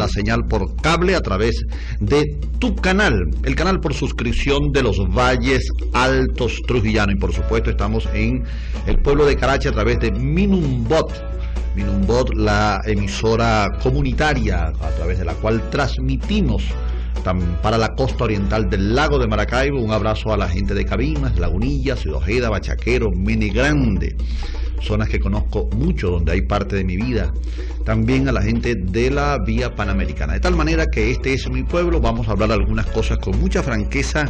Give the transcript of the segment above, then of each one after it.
la señal por cable a través de tu canal, el canal por suscripción de los Valles Altos Trujillano, y por supuesto estamos en el pueblo de Carache a través de Minumbot, la emisora comunitaria a través de la cual transmitimos para la costa oriental del lago de Maracaibo. Un abrazo a la gente de Cabimas, Lagunilla, Ciudad Ojeda, Bachaquero, Mene Grande, zonas que conozco mucho, donde hay parte de mi vida. También a la gente de la vía panamericana. De tal manera que este es mi pueblo. Vamos a hablar algunas cosas con mucha franqueza,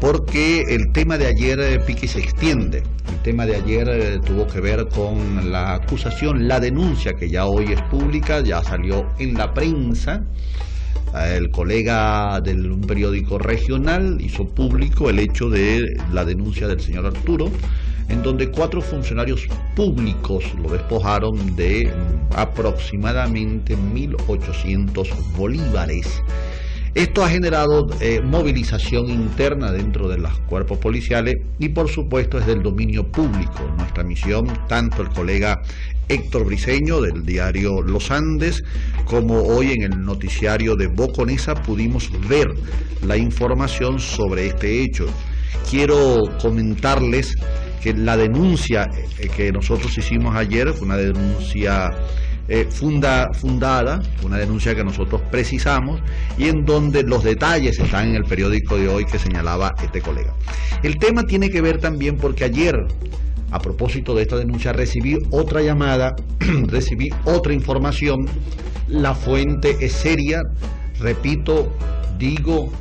porque el tema de ayer pique y se extiende. El tema de ayer tuvo que ver con la acusación, la denuncia que ya hoy es pública, ya salió en la prensa. El colega de un periódico regional hizo público el hecho de la denuncia del señor Arturo, en donde 4 funcionarios públicos lo despojaron de aproximadamente 1.800 bolívares. Esto ha generado movilización interna dentro de los cuerpos policiales y por supuesto es del dominio público. Nuestra misión, tanto el colega Héctor Briceño del diario Los Andes, como hoy en el noticiario de Boconesa pudimos ver la información sobre este hecho. Quiero comentarles que la denuncia que nosotros hicimos ayer fue una denuncia fundada, una denuncia que nosotros precisamos y en donde los detalles están en el periódico de hoy que señalaba este colega. El tema tiene que ver también porque ayer, a propósito de esta denuncia, recibí otra llamada, recibí otra información. La fuente es seria, repito, digo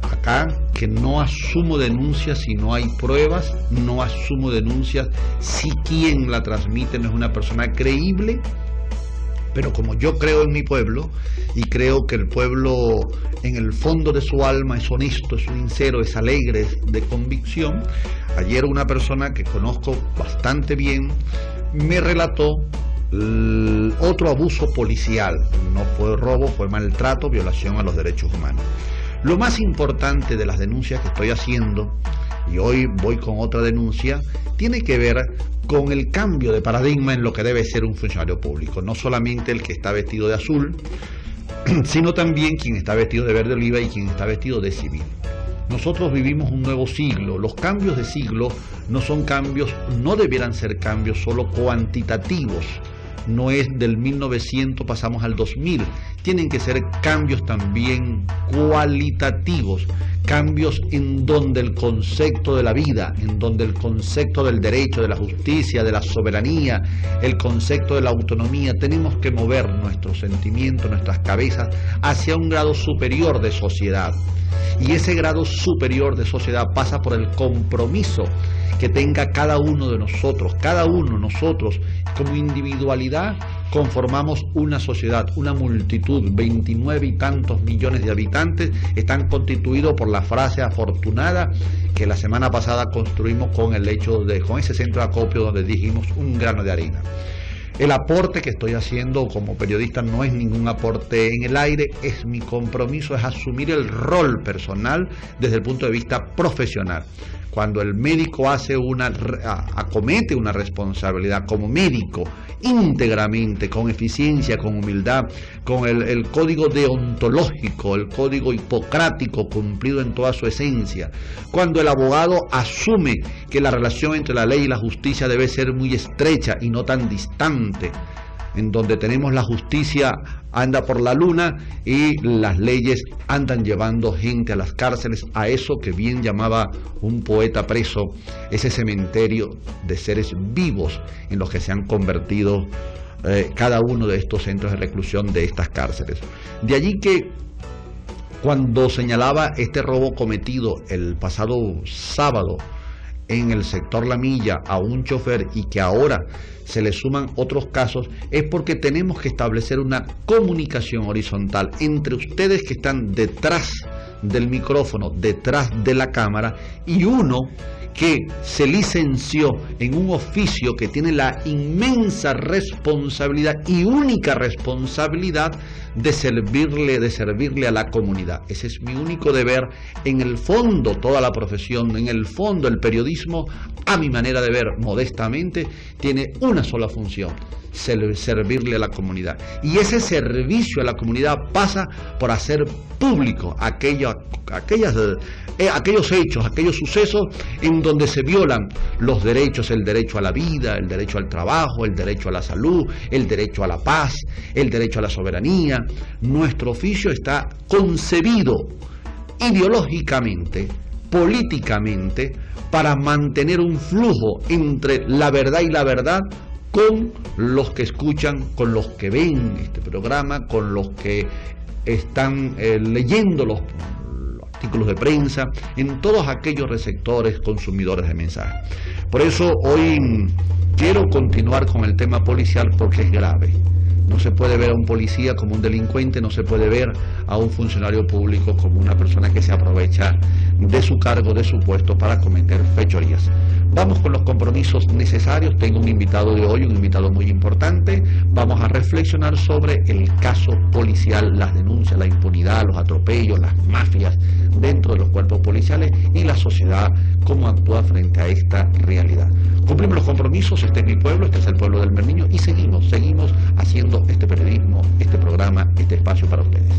acá que no asumo denuncias si no hay pruebas, no asumo denuncias si quien la transmite no es una persona creíble. Pero como yo creo en mi pueblo y creo que el pueblo en el fondo de su alma es honesto, es sincero, es alegre, es de convicción, ayer una persona que conozco bastante bien me relató otro abuso policial. No fue robo, fue maltrato, violación a los derechos humanos. Lo más importante de las denuncias que estoy haciendo, y hoy voy con otra denuncia, tiene que ver con el cambio de paradigma en lo que debe ser un funcionario público. No solamente el que está vestido de azul, sino también quien está vestido de verde oliva y quien está vestido de civil. Nosotros vivimos un nuevo siglo. Los cambios de siglo no son cambios, no debieran ser cambios solo cuantitativos. No es del 1900 pasamos al 2000. Tienen que ser cambios también cualitativos, cambios en donde el concepto de la vida, en donde el concepto del derecho, de la justicia, de la soberanía, el concepto de la autonomía, tenemos que mover nuestros sentimientos, nuestras cabezas hacia un grado superior de sociedad. Y ese grado superior de sociedad pasa por el compromiso que tenga cada uno de nosotros. Cada uno de nosotros como individualidad conformamos una sociedad, una multitud, 29 y tantos millones de habitantes están constituidos por la frase afortunada que la semana pasada construimos con ese centro de acopio donde dijimos un grano de harina. El aporte que estoy haciendo como periodista no es ningún aporte en el aire, es mi compromiso, es asumir el rol personal desde el punto de vista profesional. Cuando el médico acomete una responsabilidad como médico, íntegramente, con eficiencia, con humildad, con el código deontológico, el código hipocrático cumplido en toda su esencia. Cuando el abogado asume que la relación entre la ley y la justicia debe ser muy estrecha y no tan distante, en donde tenemos la justicia anda por la luna y las leyes andan llevando gente a las cárceles, a eso que bien llamaba un poeta preso, ese cementerio de seres vivos en los que se han convertido cada uno de estos centros de reclusión de estas cárceles. De allí que cuando señalaba este robo cometido el pasado sábado en el sector La Milla a un chofer y que ahora se le suman otros casos, es porque tenemos que establecer una comunicación horizontal entre ustedes que están detrás del micrófono, detrás de la cámara, y uno que se licenció en un oficio que tiene la inmensa responsabilidad y única responsabilidad de servirle a la comunidad. Ese es mi único deber. En el fondo, toda la profesión, en el fondo, el periodismo, a mi manera de ver, modestamente, tiene una sola función: servirle a la comunidad. Y ese servicio a la comunidad pasa por hacer público aquellos hechos, aquellos sucesos en donde se violan los derechos, el derecho a la vida, el derecho al trabajo, el derecho a la salud, el derecho a la paz, el derecho a la soberanía. Nuestro oficio está concebido ideológicamente, políticamente, para mantener un flujo entre la verdad y la verdad con los que escuchan, con los que ven este programa, con los que están leyendo los artículos de prensa, en todos aquellos receptores, consumidores de mensajes. Por eso hoy quiero continuar con el tema policial porque es grave. No se puede ver a un policía como un delincuente, no se puede ver a un funcionario público como una persona que se aprovecha de su cargo, de su puesto para cometer fechorías. Vamos con los compromisos necesarios. Tengo un invitado de hoy, un invitado muy importante. Vamos a reflexionar sobre el caso policial, las denuncias, la impunidad, los atropellos, las mafias dentro de los cuerpos policiales y la sociedad, cómo actúa frente a esta realidad. Cumplimos los compromisos, este es mi pueblo, este es el pueblo del Merniño y seguimos haciendo este periodismo, este programa, este espacio para ustedes.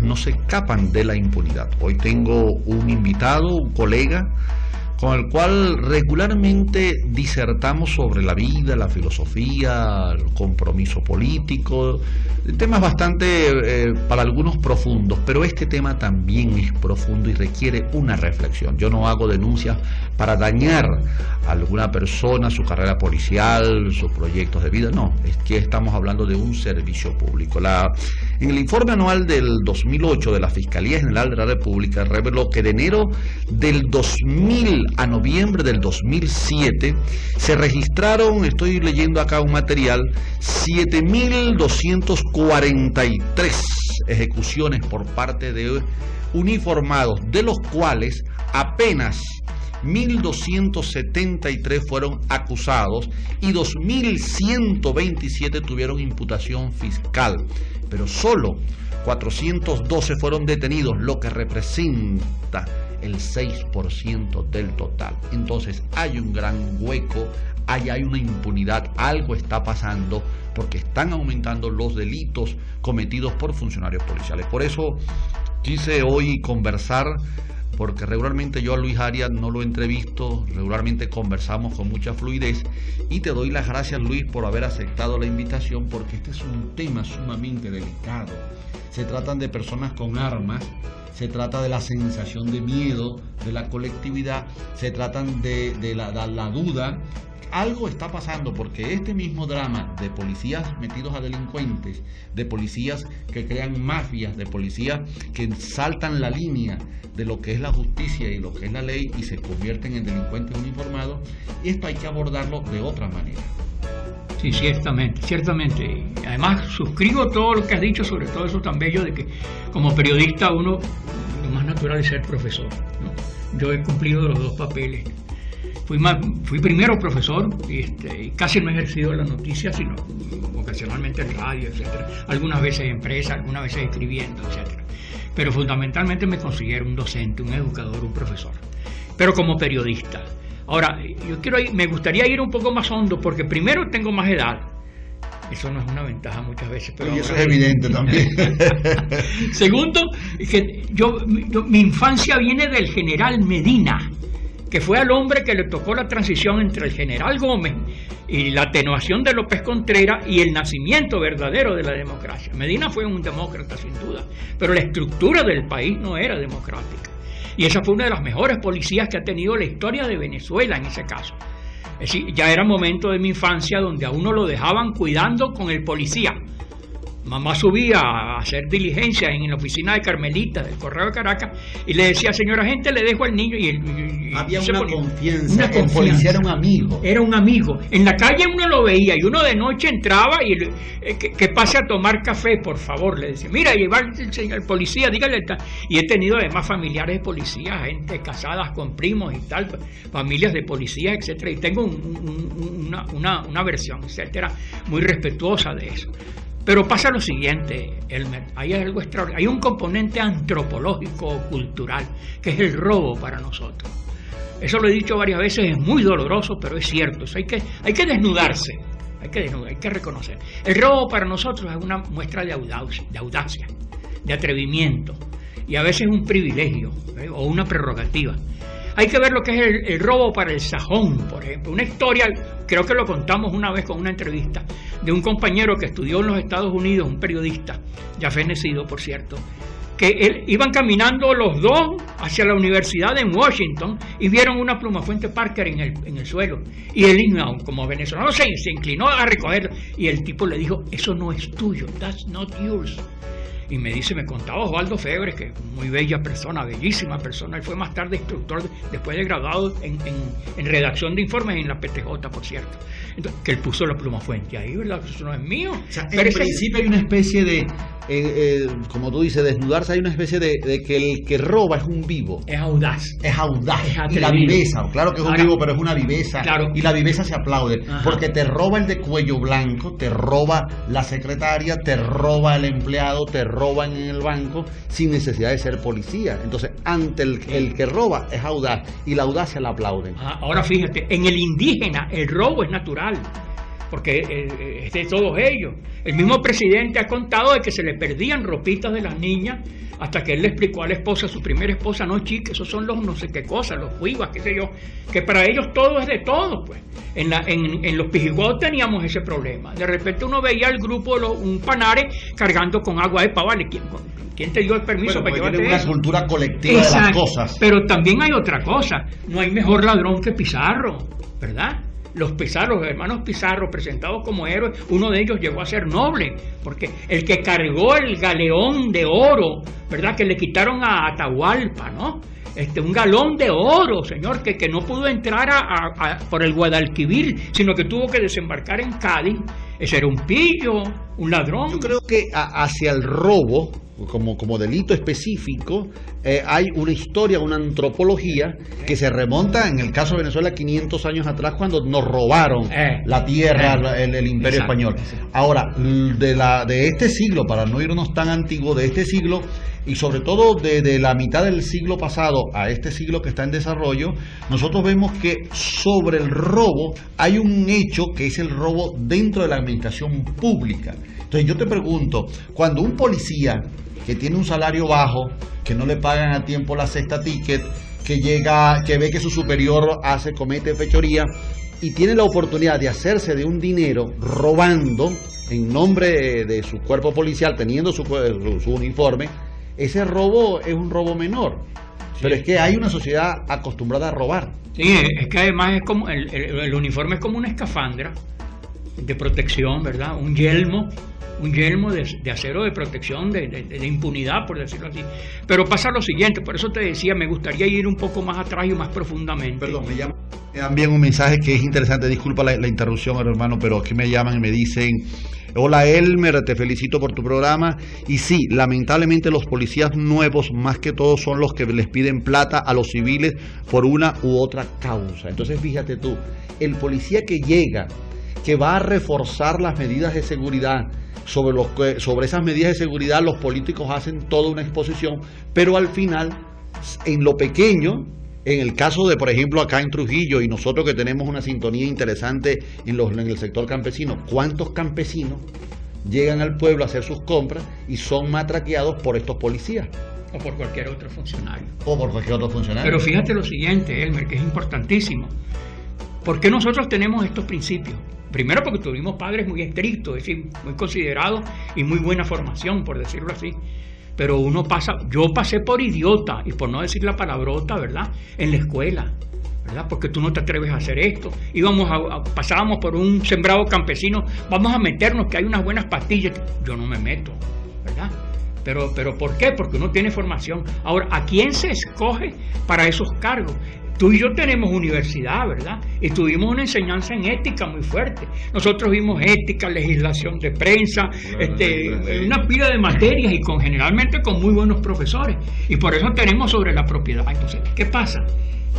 No se escapan de la impunidad. Hoy tengo un invitado, un colega, con el cual regularmente disertamos sobre la vida, la filosofía, el compromiso político, temas bastante para algunos profundos, pero este tema también es profundo y requiere una reflexión. Yo no hago denuncias para dañar a alguna persona, su carrera policial, sus proyectos de vida, no, es que estamos hablando de un servicio público. En el informe anual del 2008 de la Fiscalía General de la República reveló que de enero del 2000 a noviembre del 2007 se registraron, estoy leyendo acá un material, 7.243 ejecuciones por parte de uniformados, de los cuales apenas 1.273 fueron acusados y 2.127 tuvieron imputación fiscal, pero solo 412 fueron detenidos, lo que representa el 6% del total. Entonces hay un gran hueco, hay una impunidad, algo está pasando porque están aumentando los delitos cometidos por funcionarios policiales. Por eso quise hoy conversar, porque regularmente yo a Luis Arias no lo entrevisto, regularmente conversamos con mucha fluidez, y te doy las gracias, Luis, por haber aceptado la invitación, porque este es un tema sumamente delicado. Se tratan de personas con armas, se trata de la sensación de miedo de la colectividad, se tratan de la duda. Algo está pasando, porque este mismo drama de policías metidos a delincuentes, de policías que crean mafias, de policías que saltan la línea de lo que es la justicia y lo que es la ley y se convierten en delincuentes uniformados, esto hay que abordarlo de otra manera. Sí, ciertamente. Además, suscribo todo lo que has dicho, sobre todo eso tan bello de que como periodista lo más natural es ser profesor, ¿no? Yo he cumplido los dos papeles. Fui primero profesor y casi no he ejercido la noticia, sino ocasionalmente en radio, etcétera. Algunas veces en prensa, algunas veces escribiendo, etcétera. Pero fundamentalmente me considero un docente, un educador, un profesor. Pero como periodista. Ahora, me gustaría ir un poco más hondo, porque primero tengo más edad. Eso no es una ventaja muchas veces. Pero eso es evidente también. Segundo, que mi infancia viene del general Medina, que fue al hombre que le tocó la transición entre el general Gómez y la atenuación de López Contreras y el nacimiento verdadero de la democracia. Medina fue un demócrata sin duda, pero la estructura del país no era democrática. Y esa fue una de las mejores policías que ha tenido la historia de Venezuela en ese caso. Es decir, ya era momento de mi infancia donde a uno lo dejaban cuidando con el policía. mamá subía a hacer diligencia en la oficina de Carmelita del Correo de Caracas y le decía, señora agente, le dejo al niño. Y había se una ponía confianza. El policía era un amigo. Era un amigo. En la calle uno lo veía y uno de noche entraba y que pase a tomar café, por favor, le decía. Mira, llevar el policía, dígale. Y he tenido además familiares de policías, gente casadas con primos y tal, familias de policías, etcétera. Y tengo una versión, etcétera, muy respetuosa de eso. Pero pasa lo siguiente, Elmer, hay algo extraordinario, hay un componente antropológico, cultural, que es el robo para nosotros. Eso lo he dicho varias veces, es muy doloroso, pero es cierto. Eso hay que desnudarse, hay que reconocer. El robo para nosotros es una muestra de audacia, de atrevimiento, y a veces un privilegio, o una prerrogativa. Hay que ver lo que es el robo para el sajón, por ejemplo. Una historia, creo que lo contamos una vez con una entrevista, de un compañero que estudió en los Estados Unidos, un periodista, ya fenecido, por cierto, que iban caminando los dos hacia la universidad en Washington y vieron una plumafuente Parker en el suelo. Y él, como venezolano, se inclinó a recogerlo. Y el tipo le dijo, eso no es tuyo, that's not yours. Y me contaba Osvaldo Febres, que es muy bella persona, bellísima persona. Él fue más tarde instructor, después de graduado en redacción de informes en la PTJ, por cierto. Entonces, que él puso la plumafuente ahí, ¿verdad? Eso no es mío. O sea, en principio hay una especie de, como tú dices, desnudarse, hay una especie de que el que roba es un vivo. Es audaz. Es audaz. Es y la viveza, claro que es un vivo, pero es una viveza. Claro. Y la viveza se aplaude. Ajá. Porque te roba el de cuello blanco, te roba la secretaria, te roba el empleado, te roban en el banco sin necesidad de ser policía. Entonces, ante el que roba es audaz y la audacia la aplauden. Ahora fíjate, en el indígena el robo es natural, porque es de todos ellos. El mismo presidente ha contado de que se le perdían ropitas de las niñas hasta que él le explicó a la esposa, su primera esposa, no chica, esos son los no sé qué cosas, los huivas, qué sé yo, que para ellos todo es de todo, pues. En los Pijiguaos teníamos ese problema. De repente uno veía al grupo, un panare cargando con agua de pavale. ¿Quién te dio el permiso para llevarte una eso? Cultura colectiva. Exacto. De las cosas. Pero también hay otra cosa, no hay mejor ladrón que Pizarro, ¿verdad? Los Pizarro, los hermanos Pizarro, presentados como héroes, uno de ellos llegó a ser noble, porque el que cargó el galeón de oro, ¿verdad? Que le quitaron a Atahualpa, ¿no? Un galón de oro, señor, que no pudo entrar por el Guadalquivir, sino que tuvo que desembarcar en Cádiz. Ese era un pillo, un ladrón. Yo creo que hacia el robo, como delito específico, hay una historia, una antropología que se remonta, en el caso de Venezuela, 500 años atrás, cuando nos robaron la tierra, el Imperio Español. Ahora, de este siglo, para no irnos tan antiguo, de este siglo, y sobre todo de la mitad del siglo pasado a este siglo que está en desarrollo, nosotros vemos que sobre el robo hay un hecho que es el robo dentro de la administración pública. Entonces yo te pregunto, cuando un policía que tiene un salario bajo, que no le pagan a tiempo la cesta ticket, que ve que su superior comete fechoría y tiene la oportunidad de hacerse de un dinero robando en nombre de su cuerpo policial, teniendo su uniforme, ese robo es un robo menor. Sí. Pero es que hay una sociedad acostumbrada a robar. Sí, es que además es como el uniforme es como una escafandra de protección, ¿verdad? Un yelmo de acero de protección, de impunidad, por decirlo así. Pero pasa lo siguiente, por eso te decía, me gustaría ir un poco más atrás y más profundamente. Perdón, me dan bien un mensaje que es interesante, disculpa la interrupción, hermano, pero aquí me llaman y me dicen: hola Elmer, te felicito por tu programa. Y sí, lamentablemente los policías nuevos más que todo son los que les piden plata a los civiles por una u otra causa. Entonces fíjate tú, el policía que llega, que va a reforzar las medidas de seguridad, sobre esas medidas de seguridad los políticos hacen toda una exposición, pero al final, en lo pequeño, en el caso de, por ejemplo, acá en Trujillo, y nosotros que tenemos una sintonía interesante en el sector campesino, ¿cuántos campesinos llegan al pueblo a hacer sus compras y son matraqueados por estos policías? O por cualquier otro funcionario. Pero fíjate lo siguiente, Elmer, que es importantísimo. ¿Por qué nosotros tenemos estos principios? Primero porque tuvimos padres muy estrictos, es decir, muy considerados y muy buena formación, por decirlo así. Pero yo pasé por idiota, y por no decir la palabrota, ¿verdad?, en la escuela. ¿verdad? Porque tú no te atreves a hacer esto. Pasábamos por un sembrado campesino, vamos a meternos que hay unas buenas pastillas. Yo no me meto, ¿verdad? Pero ¿por qué? Porque uno tiene formación. Ahora, ¿a quién se escoge para esos cargos? Tú y yo tenemos universidad, ¿verdad? Y tuvimos una enseñanza en ética muy fuerte. Nosotros vimos ética, legislación de prensa, una pila de materias y generalmente con muy buenos profesores. Y por eso tenemos sobre la propiedad. Entonces, ¿qué pasa?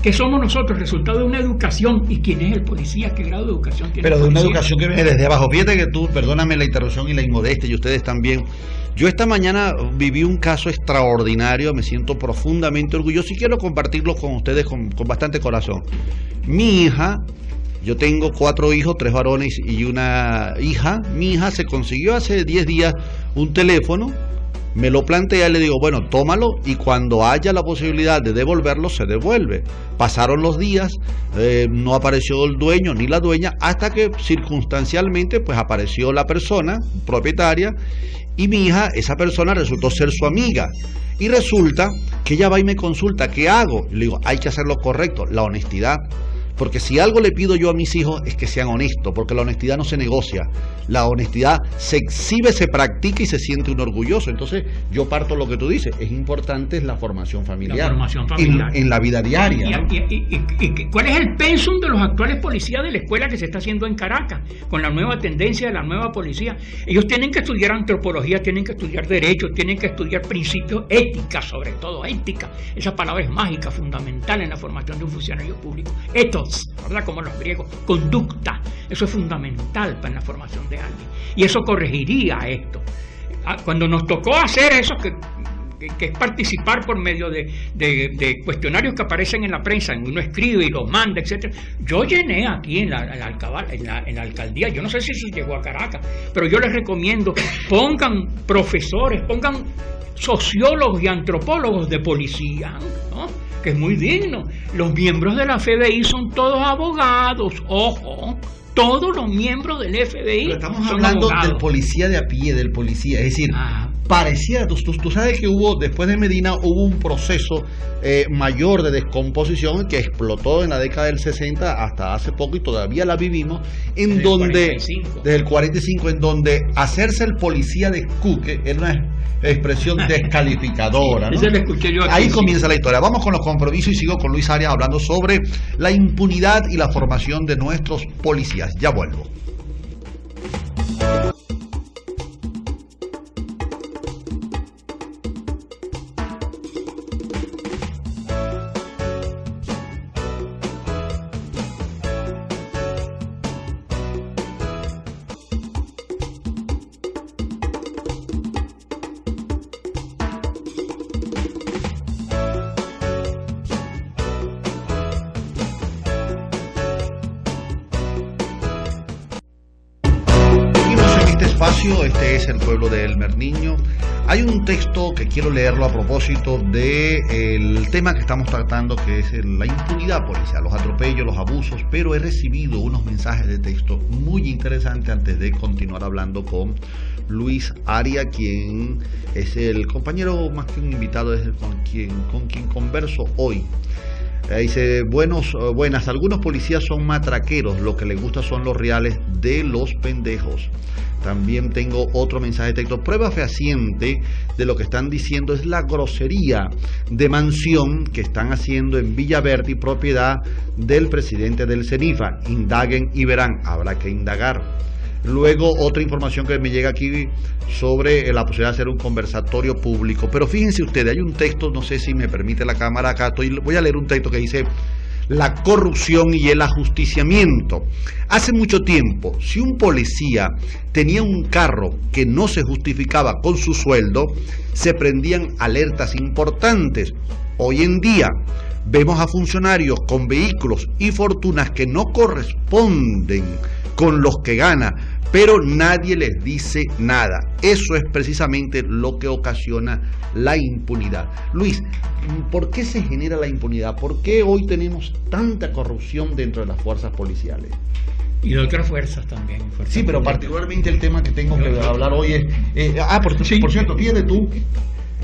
¿Qué somos nosotros? Resultado de una educación. ¿Y quién es el policía? ¿Qué grado de educación tiene? Pero de una educación que viene desde abajo. Fíjate que tú, perdóname la interrupción y la inmodestia, y ustedes también. Yo esta mañana viví un caso extraordinario, me siento profundamente orgulloso y quiero compartirlo con ustedes con bastante corazón. Mi hija, yo tengo 4 hijos, 3 varones y una hija. Mi hija se consiguió hace 10 días un teléfono. Me lo plantea y le digo, bueno, tómalo y cuando haya la posibilidad de devolverlo, se devuelve. Pasaron los días, no apareció el dueño ni la dueña, hasta que circunstancialmente pues apareció la persona propietaria y mi hija, esa persona resultó ser su amiga. Y resulta que ella va y me consulta, ¿qué hago? Y le digo, hay que hacer lo correcto, la honestidad. Porque si algo le pido yo a mis hijos es que sean honestos, porque la honestidad no se negocia, la honestidad se exhibe, se practica y se siente uno orgulloso. Entonces yo parto lo que tú dices, es importante la formación familiar, la formación familiar. En la vida diaria. ¿No? ¿Y cuál es el pensum de los actuales policías de la escuela que se está haciendo en Caracas? Con la nueva tendencia de la nueva policía. Ellos tienen que estudiar antropología, tienen que estudiar derecho, tienen que estudiar principios, ética sobre todo, ética. Esa palabra es mágica, fundamental en la formación de un funcionario público. ¿Verdad? Como los griegos, conducta, eso es fundamental para la formación de alguien y eso corregiría esto. Cuando nos tocó hacer eso, que es participar por medio de cuestionarios que aparecen en la prensa, uno escribe y los manda, etcétera. Yo llené aquí en la alcaldía, yo no sé si eso llegó a Caracas, pero yo les recomiendo, pongan profesores, pongan sociólogos y antropólogos de policía, ¿no? Que es muy digno. Los miembros de la FBI son todos abogados, ojo, todos los miembros del FBI. Pero estamos hablando abogados. Del policía de a pie, del policía, es decir, pareciera, tú sabes que después de Medina hubo un proceso mayor de descomposición que explotó en la década del 60 hasta hace poco y todavía la vivimos, desde el 45, en donde hacerse el policía de Cuque era una expresión descalificadora, ¿no? Ahí comienza la historia. Vamos con los compromisos y sigo con Luis Arias hablando sobre la impunidad y la formación de nuestros policías. Ya vuelvo. Este es el pueblo de Elmer Niño. Hay un texto que quiero leerlo a propósito del tema que estamos tratando, que es la impunidad policial, los atropellos, los abusos, pero he recibido unos mensajes de texto muy interesantes antes de continuar hablando con Luis Arias, quien es el compañero más que un invitado, es con quien converso hoy. Dice, buenas, algunos policías son matraqueros, lo que les gusta son los reales de los pendejos. También tengo otro mensaje de texto. Prueba fehaciente de lo que están diciendo es la grosería de mansión que están haciendo en Villaverde, propiedad del presidente del CENIFA. Indaguen y verán, habrá que indagar. Luego otra información que me llega aquí sobre la posibilidad de hacer un conversatorio público. Pero fíjense ustedes, hay un texto, no sé si me permite la cámara acá, voy a leer un texto que dice: la corrupción y el ajusticiamiento. Hace mucho tiempo, si un policía tenía un carro que no se justificaba con su sueldo, se prendían alertas importantes. Hoy en día vemos a funcionarios con vehículos y fortunas que no corresponden con los que gana, pero nadie les dice nada. Eso es precisamente lo que ocasiona la impunidad. Luis, ¿por qué se genera la impunidad? ¿Por qué hoy tenemos tanta corrupción dentro de las fuerzas policiales? Y de otras fuerzas también. Sí, pero particularmente el tema que tengo que hablar hoy es... por cierto, fíjate tú,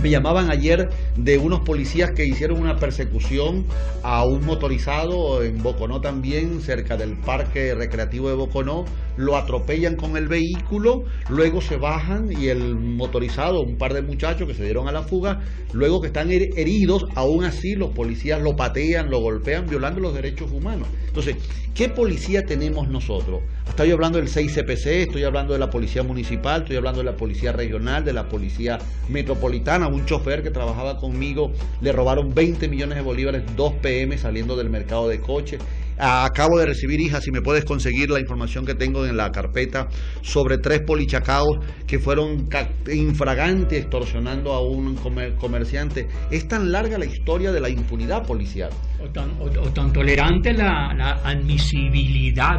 Me llamaban ayer de unos policías que hicieron una persecución a un motorizado en Boconó también, cerca del parque recreativo de Boconó. Lo atropellan con el vehículo, luego se bajan y el motorizado, un par de muchachos que se dieron a la fuga, luego que están heridos, aún así los policías lo patean, lo golpean, violando los derechos humanos. Entonces, ¿qué policía tenemos nosotros? Estoy hablando del 6CPC, estoy hablando de la policía municipal, estoy hablando de la policía regional, de la policía metropolitana. Un chofer que trabajaba conmigo le robaron 20 millones de bolívares, 2 PM saliendo del mercado de coches. Acabo de recibir, hija, si me puedes conseguir la información que tengo en la carpeta sobre 3 polichacaos que fueron infragantes extorsionando a un comerciante. Es tan larga la historia de la impunidad policial. O tan tolerante la admisibilidad,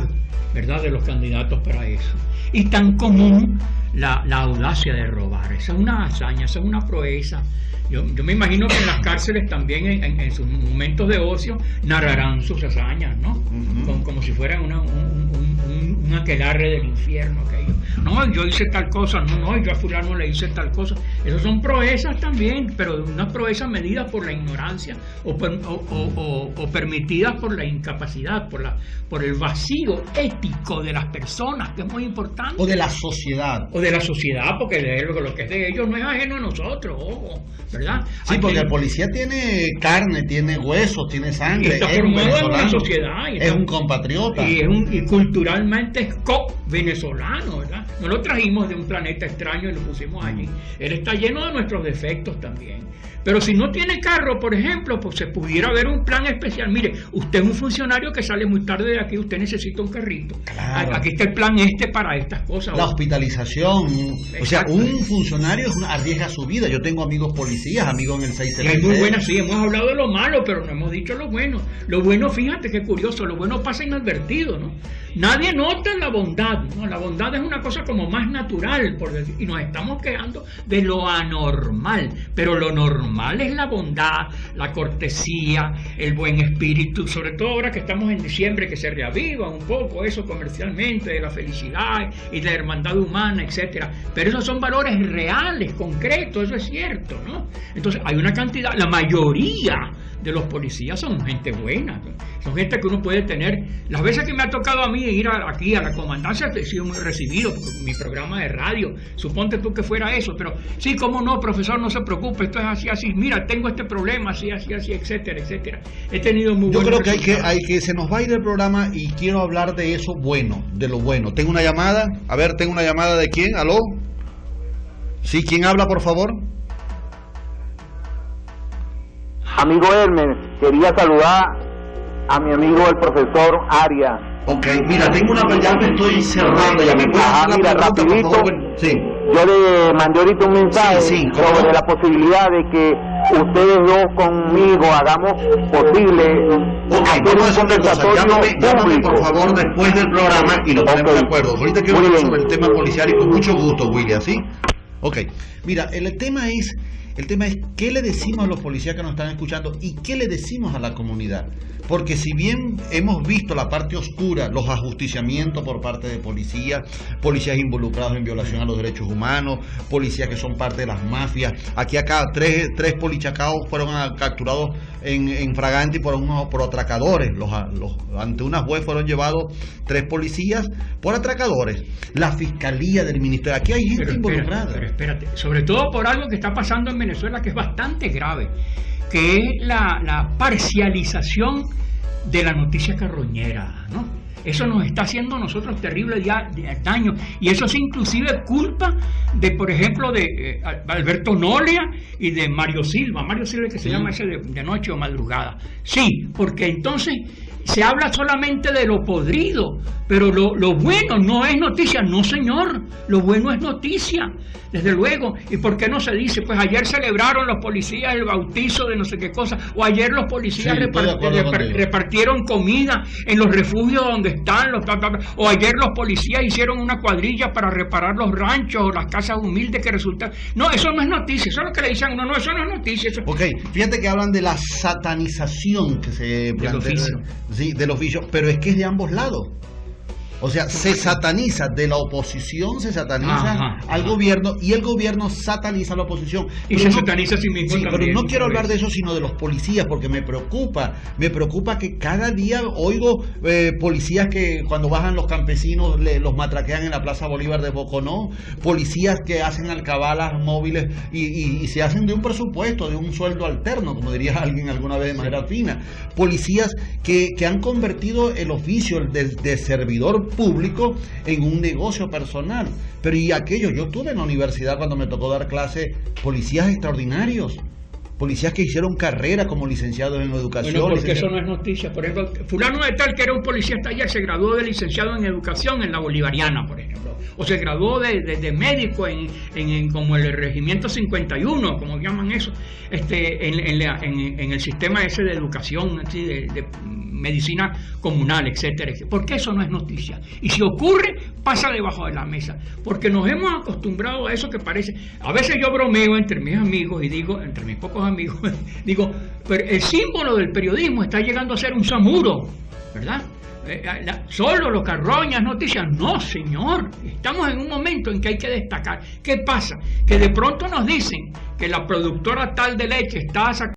¿verdad?, de los candidatos para eso. Y tan común la audacia de robar. Esa es una hazaña, esa es una proeza. Yo me imagino que en las cárceles también, en sus momentos de ocio, narrarán sus hazañas, ¿no? Como si fueran un aquelarre del infierno. Aquello. No, yo hice tal cosa, no, yo a fulano le hice tal cosa. Esas son proezas también, pero unas proezas medidas por la ignorancia o permitidas por la incapacidad, por el vacío ético de las personas, que es muy importante. O de la sociedad. O de la sociedad, porque lo que es de ellos no es ajeno a nosotros, ojo, ¿verdad? Sí, porque el policía tiene carne, tiene huesos, tiene sangre, está formado en una sociedad, es un compatriota. Y culturalmente es co-venezolano, ¿verdad? No lo trajimos de un planeta extraño y lo pusimos allí. Él está lleno de nuestros defectos también. Pero si no tiene carro, por ejemplo, pues se pudiera haber un plan especial. Mire, usted es un funcionario que sale muy tarde de aquí, usted necesita un carrito. Claro. Aquí está el plan para estas cosas. La hospitalización. Exacto. O sea, un funcionario arriesga su vida. Yo tengo amigos policías, amigos en el 6CPC. Es muy buena, sí, hemos hablado de lo malo, pero no hemos dicho lo bueno. Lo bueno, fíjate qué curioso, lo bueno pasa inadvertido, ¿no? Nadie nota la bondad, ¿no? La bondad es una cosa como más natural, por decir, y nos estamos quejando de lo anormal, pero lo normal es la bondad, la cortesía, el buen espíritu, sobre todo ahora que estamos en diciembre, que se reaviva un poco eso comercialmente, de la felicidad y de la hermandad humana, etcétera. Pero esos son valores reales, concretos, eso es cierto, ¿no? Entonces hay una cantidad, la mayoría de los policías son gente buena, son gente que uno puede tener. Las veces que me ha tocado a mí ir aquí a la comandancia, he sido muy recibido por mi programa de radio. Suponte tú que fuera eso, pero sí, cómo no, profesor, no se preocupe, esto es así, mira, tengo este problema, así, etcétera, etcétera. He tenido muy buenos resultados. Yo creo que hay que se nos va a ir el programa y quiero hablar de eso bueno, de lo bueno. Tengo una llamada, a ver, tengo una llamada de quién, ¿aló? Sí, ¿quién habla, por favor? Amigo Hermes, quería saludar a mi amigo el profesor Arias. Ok, mira, tengo ya me estoy cerrando, ya me puedes hacer mira, la pregunta, rapidito, por favor. Sí. Yo le mandé ahorita un mensaje sobre la posibilidad de que ustedes dos conmigo hagamos posible hacer un conversatorio. Llámame por favor después del programa y nos ponemos de acuerdo. Ahorita quiero hablar sobre el tema policial y con mucho gusto, William, ¿sí? Ok, mira, el tema es qué le decimos a los policías que nos están escuchando y qué le decimos a la comunidad. Porque si bien hemos visto la parte oscura, los ajusticiamientos por parte de policías involucrados en violación a los derechos humanos, policías que son parte de las mafias. Aquí acá tres polichacaos fueron capturados en Fraganti por atracadores. Ante una juez fueron llevados 3 policías por atracadores. La fiscalía del ministerio. Aquí hay gente involucrada. Pero espérate, sobre todo por algo que está pasando en Venezuela que es bastante grave, que es la parcialización de la noticia carroñera, ¿no? Eso nos está haciendo a nosotros terrible daño, y eso es inclusive culpa de, por ejemplo, de Alberto Nolia y de Mario Silva que se llama ese de noche o madrugada. Sí, porque entonces se habla solamente de lo podrido, pero lo bueno no es noticia. No, señor, lo bueno es noticia, desde luego. ¿Y por qué no se dice? Pues ayer celebraron los policías el bautizo de no sé qué cosa, o ayer los policías repartieron comida en los refugios donde están, o ayer los policías hicieron una cuadrilla para reparar los ranchos o las casas humildes que resultan. No, eso no es noticia, eso es lo que le dicen a uno, no, eso no es noticia. Eso... Ok, fíjate que hablan de la satanización que se plantea. Sí, del oficio, pero es que es de ambos lados. O sea, se sataniza, de la oposición se sataniza al gobierno y el gobierno sataniza a la oposición. Y pero se sataniza a sí mismo también. Pero no quiero hablar de eso, sino de los policías, porque me preocupa que cada día oigo policías que cuando bajan los campesinos los matraquean en la Plaza Bolívar de Boconó, policías que hacen alcabalas móviles y se hacen de un presupuesto, de un sueldo alterno, como diría alguien alguna vez de manera fina, policías que han convertido el oficio de servidor público en un negocio personal. Pero y aquello, yo tuve en la universidad cuando me tocó dar clase policías extraordinarios, policías que hicieron carrera como licenciados en educación. Bueno, porque eso no es noticia. Por ejemplo, fulano de tal que era un policía hasta ayer se graduó de licenciado en educación en la Bolivariana, por ejemplo, o se graduó de médico en como el regimiento 51, como llaman eso, en el sistema ese de educación, así, de medicina comunal, etcétera. Porque eso no es noticia. Y si ocurre, pasa debajo de la mesa. Porque nos hemos acostumbrado a eso que parece. A veces yo bromeo entre mis amigos y digo, entre mis pocos amigos, digo, pero el símbolo del periodismo está llegando a ser un samuro, ¿verdad? Solo lo carroñas, noticias. No, señor. Estamos en un momento en que hay que destacar. ¿Qué pasa? Que de pronto nos dicen que la productora tal de leche está sacando